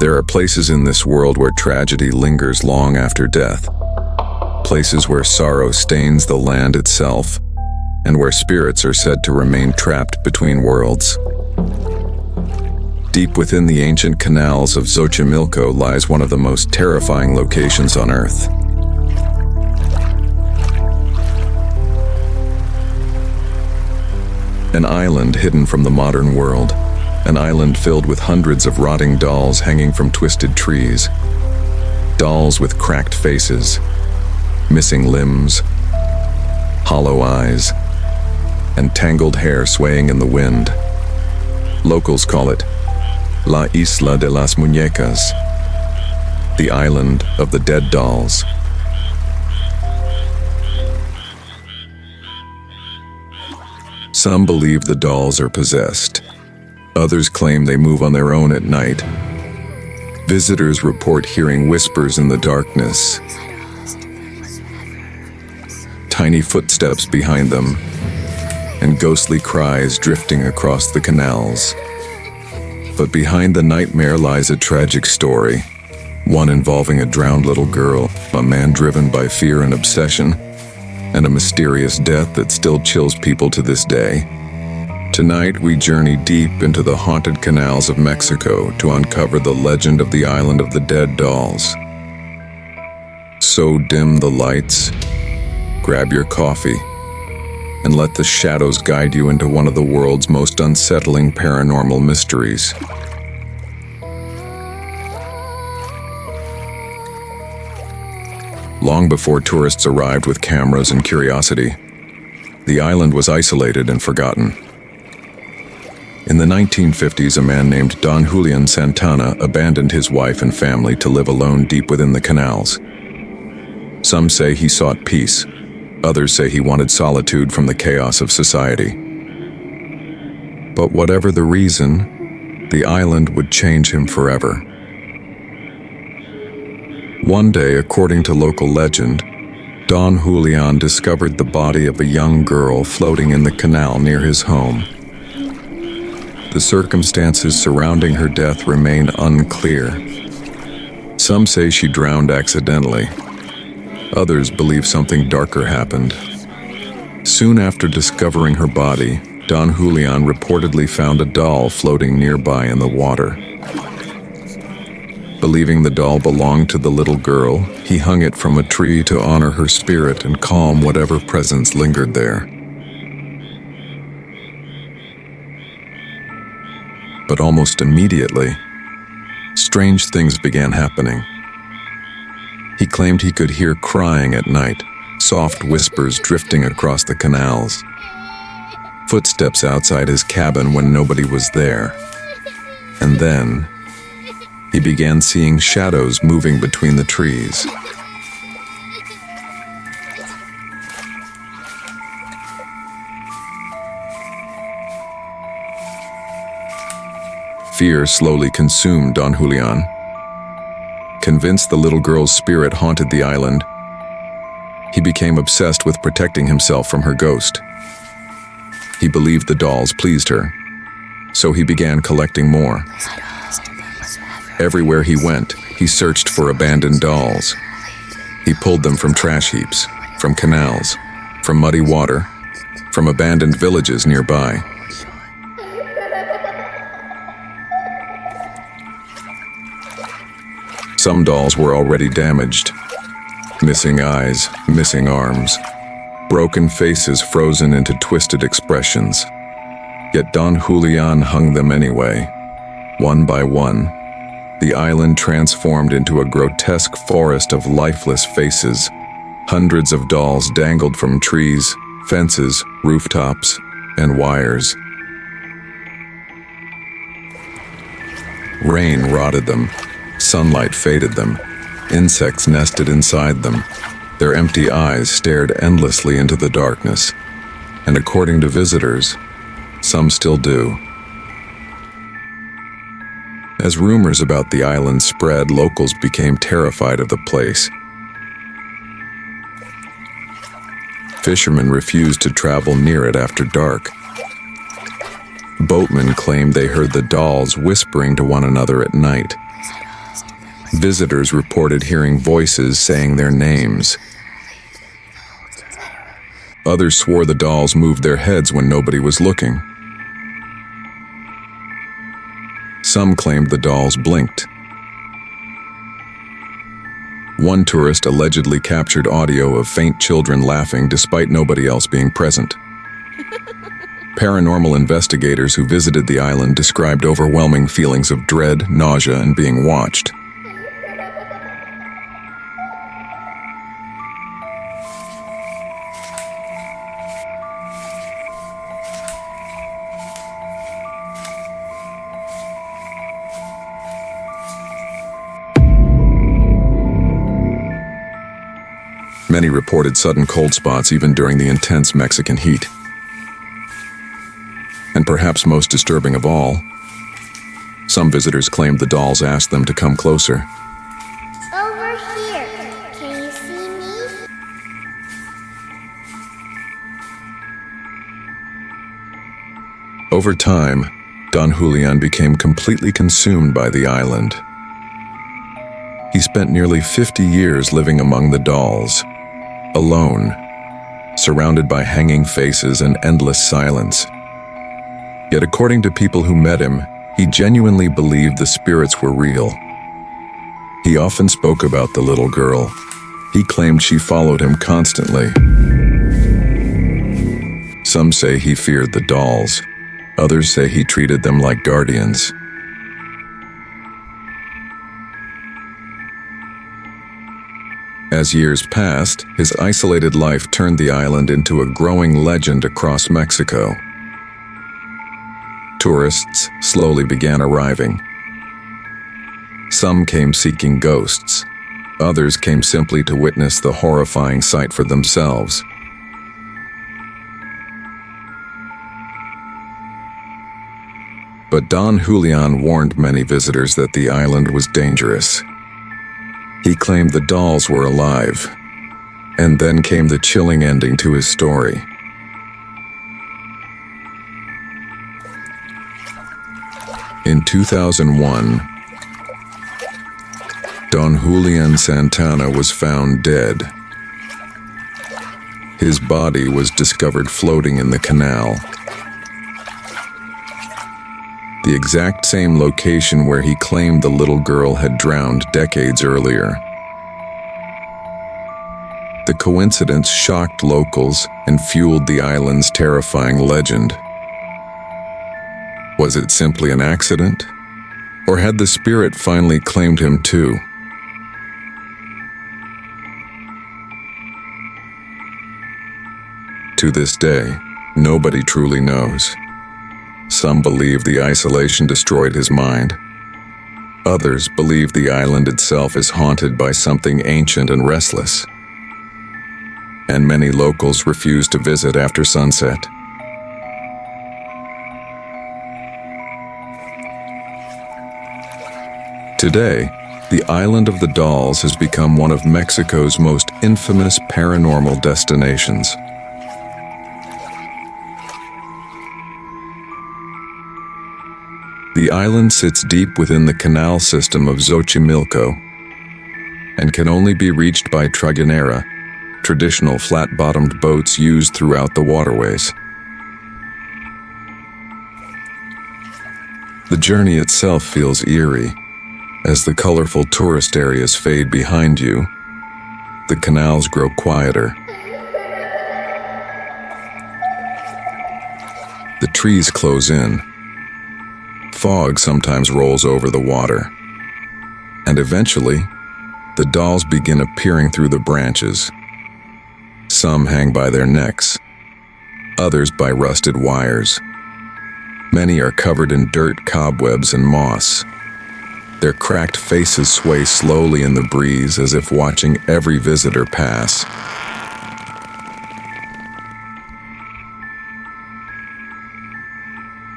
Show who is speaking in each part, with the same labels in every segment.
Speaker 1: There are places in this world where tragedy lingers long after death. Places where sorrow stains the land itself, and where spirits are said to remain trapped between worlds. Deep within the ancient canals of Xochimilco lies one of the most terrifying locations on Earth. An island hidden from the modern world. An island filled with hundreds of rotting dolls hanging from twisted trees. Dolls with cracked faces, missing limbs, hollow eyes, and tangled hair swaying in the wind. Locals call it La Isla de las Muñecas, the island of the dead dolls. Some believe the dolls are possessed. Others claim they move on their own at night. Visitors report hearing whispers in the darkness, tiny footsteps behind them, and ghostly cries drifting across the canals. But behind the nightmare lies a tragic story, one involving a drowned little girl, a man driven by fear and obsession, and a mysterious death that still chills people to this day. Tonight, we journey deep into the haunted canals of Mexico to uncover the legend of the island of the dead dolls. So dim the lights, grab your coffee, and let the shadows guide you into one of the world's most unsettling paranormal mysteries. Long before tourists arrived with cameras and curiosity, the island was isolated and forgotten. In the 1950s, a man named Don Julián Santana abandoned his wife and family to live alone deep within the canals. Some say he sought peace. Others say he wanted solitude from the chaos of society. But whatever the reason, the island would change him forever. One day, according to local legend, Don Julián discovered the body of a young girl floating in the canal near his home. The circumstances surrounding her death remain unclear. Some say she drowned accidentally. Others believe something darker happened. Soon after discovering her body, Don Julián reportedly found a doll floating nearby in the water. Believing the doll belonged to the little girl, he hung it from a tree to honor her spirit and calm whatever presence lingered there. But almost immediately, strange things began happening. He claimed he could hear crying at night, soft whispers drifting across the canals, footsteps outside his cabin when nobody was there. And then, he began seeing shadows moving between the trees. Fear slowly consumed Don Julián. Convinced the little girl's spirit haunted the island, he became obsessed with protecting himself from her ghost. He believed the dolls pleased her, so he began collecting more. Everywhere he went, he searched for abandoned dolls. He pulled them from trash heaps, from canals, from muddy water, from abandoned villages nearby. Some dolls were already damaged. Missing eyes, missing arms, broken faces frozen into twisted expressions. Yet Don Julián hung them anyway. One by one, the island transformed into a grotesque forest of lifeless faces. Hundreds of dolls dangled from trees, fences, rooftops, and wires. Rain rotted them. Sunlight faded them. Insects nested inside them. Their empty eyes stared endlessly into the darkness. And according to visitors, some still do. As rumors about the island spread, locals became terrified of the place. Fishermen refused to travel near it after dark. Boatmen claimed they heard the dolls whispering to one another at night. Visitors reported hearing voices saying their names. Others swore the dolls moved their heads when nobody was looking. Some claimed the dolls blinked. One tourist allegedly captured audio of faint children laughing despite nobody else being present. Paranormal investigators who visited the island described overwhelming feelings of dread, nausea, and being watched. Many reported sudden cold spots even during the intense Mexican heat. And perhaps most disturbing of all, some visitors claimed the dolls asked them to come closer.
Speaker 2: Over here. Can you see me?
Speaker 1: Over time, Don Julián became completely consumed by the island. He spent nearly 50 years living among the dolls, alone, surrounded by hanging faces and endless silence. Yet according to people who met him, he genuinely believed the spirits were real. He often spoke about the little girl. He claimed she followed him constantly. Some say he feared the dolls. Others say he treated them like guardians. As years passed, his isolated life turned the island into a growing legend across Mexico. Tourists slowly began arriving. Some came seeking ghosts. Others came simply to witness the horrifying sight for themselves. But Don Julián warned many visitors that the island was dangerous. He claimed the dolls were alive, and then came the chilling ending to his story. In 2001, Don Julián Santana was found dead. His body was discovered floating in the canal, the exact same location where he claimed the little girl had drowned decades earlier. The coincidence shocked locals and fueled the island's terrifying legend. Was it simply an accident? Or had the spirit finally claimed him too? To this day, nobody truly knows. Some believe the isolation destroyed his mind. Others believe the island itself is haunted by something ancient and restless. And many locals refuse to visit after sunset. Today, the Island of the Dolls has become one of Mexico's most infamous paranormal destinations. The island sits deep within the canal system of Xochimilco and can only be reached by tragonera, traditional flat-bottomed boats used throughout the waterways. The journey itself feels eerie. As the colorful tourist areas fade behind you, the canals grow quieter. The trees close in. Fog sometimes rolls over the water. And eventually, the dolls begin appearing through the branches. Some hang by their necks, others by rusted wires. Many are covered in dirt, cobwebs, and moss. Their cracked faces sway slowly in the breeze as if watching every visitor pass.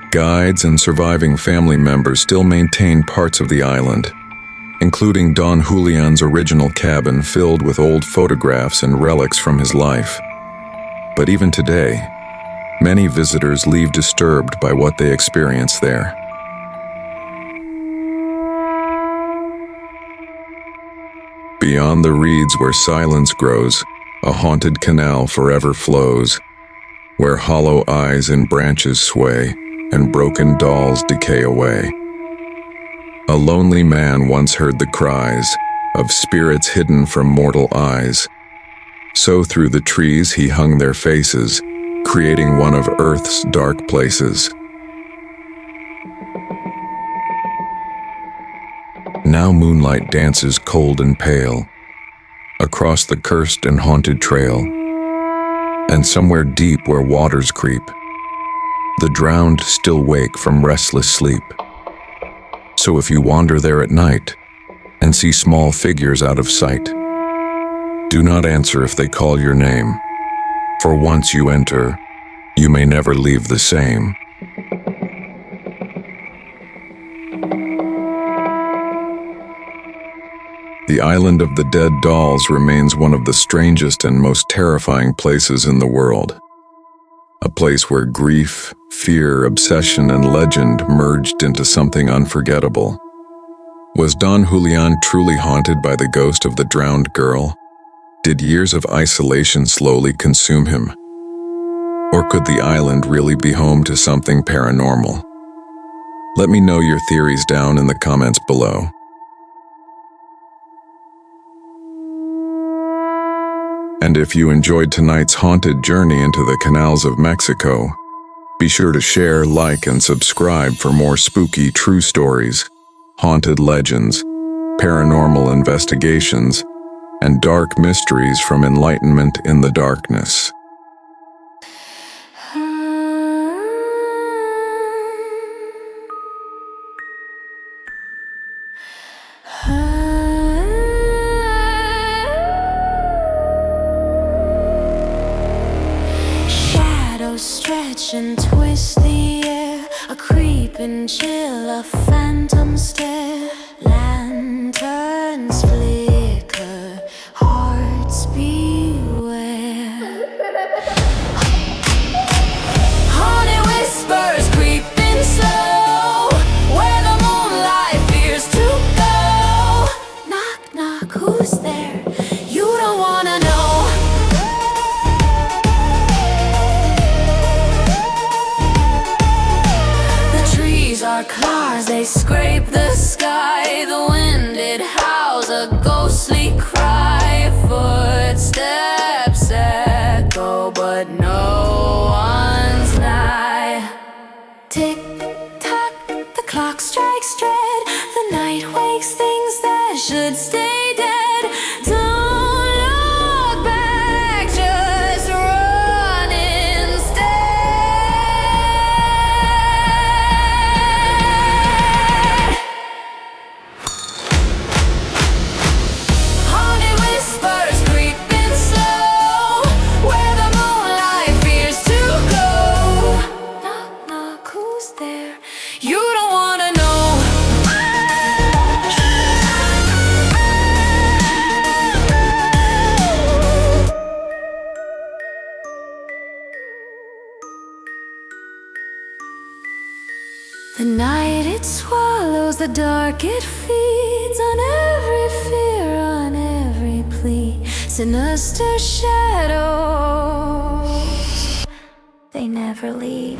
Speaker 1: Guides and surviving family members still maintain parts of the island, including Don Julián's original cabin filled with old photographs and relics from his life. But even today, many visitors leave disturbed by what they experience there. Beyond the reeds where silence grows, a haunted canal forever flows, where hollow eyes and branches sway, and broken dolls decay away. A lonely man once heard the cries of spirits hidden from mortal eyes. So through the trees he hung their faces, creating one of Earth's dark places. Now moonlight dances cold and pale across the cursed and haunted trail, and somewhere deep where waters creep, the drowned still wake from restless sleep. So if you wander there at night and see small figures out of sight, do not answer if they call your name, for once you enter, you may never leave the same. The island of the dead dolls remains one of the strangest and most terrifying places in the world. A place where grief, fear, obsession, and legend merged into something unforgettable. Was Don Julián truly haunted by the ghost of the drowned girl? Did years of isolation slowly consume him? Or could the island really be home to something paranormal? Let me know your theories down in the comments below. And if you enjoyed tonight's haunted journey into the canals of Mexico, be sure to share, like, and subscribe for more spooky true stories, haunted legends, paranormal investigations, and dark mysteries from Enlightenment in the Darkness.
Speaker 3: Stretch and twist the air, a creeping chill, a phantom stare. Lanterns flicker, hearts beware. Haunted whispers creeping slow, where the moonlight fears to go. Knock, knock, who's there? You don't wanna know. Our claws, they scrape the sky. The wind, it howls a ghostly cry. Footsteps echo, but no one's nigh. Tick tock, the clock strikes dread. The night wakes things that should stay dead. Don't look back, just run instead. The night, it swallows, the dark, it feeds on every fear, on every plea. Sinister shadows, they never leave.